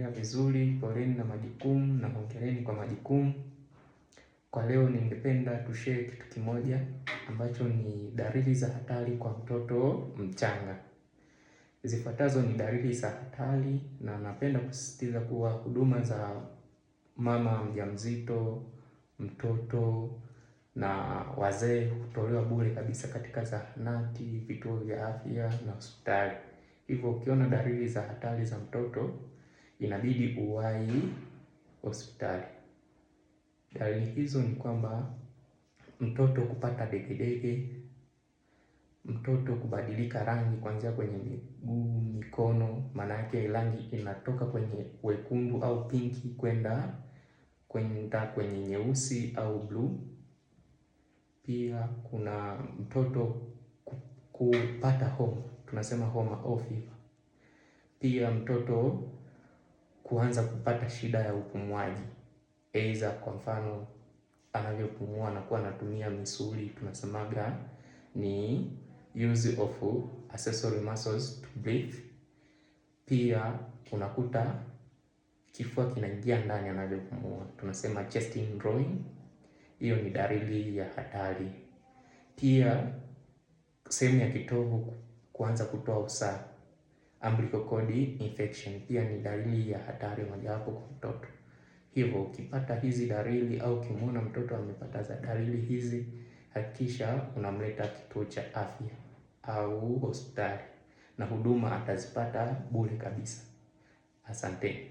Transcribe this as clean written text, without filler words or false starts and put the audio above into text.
mnaendelea vizuri, poleni na majukumu na hongereni kwa majukumu. Kwa leo ningependa tushare kitu kimoja ambacho ni dalili za hatari kwa mtoto mchanga. Zifuatazo ni dalili za hatari, na napenda kusisitiza kuwa huduma za mama mjamzito, mtoto na wazee hutolewa bure kabisa katika zahanati, vituo vya afya na hospitali. Hivyo ukiona dalili za hatari za mtoto inabidi uwahi hospitali. Dalili hizo ni kwamba mtoto kupata degedege, mtoto kubadilika rangi kuanzia kwenye miguu, mikono, maana yake rangi inatoka kwenye wekundu au pinki kwenda kwenye nyeusi au blue. Pia kuna mtoto kupata homa, tunasema homa au fever. Pia mtoto kuanza kupata shida ya upumuaji, aidha kwa mfano anavyopumua anakuwa anatumia misuli, tunasemaga ni use of accessory muscles to breathe. Pia unakuta kifua kinaingia ndani anavyopumua, tunasema chest indrawing. Hiyo ni dalili ya hatari. Pia sehemu ya kitovu kuanza kutoa usaha, umbilical cord infection, pia ni dalili ya hatari mojawapo kwa mtoto. Hivyo ukipata hizi dalili au ukimwona mtoto amepata za dalili hizi, hakikisha unamleta kituo cha afya au hospitali, na huduma atazipata bure kabisa. Asante.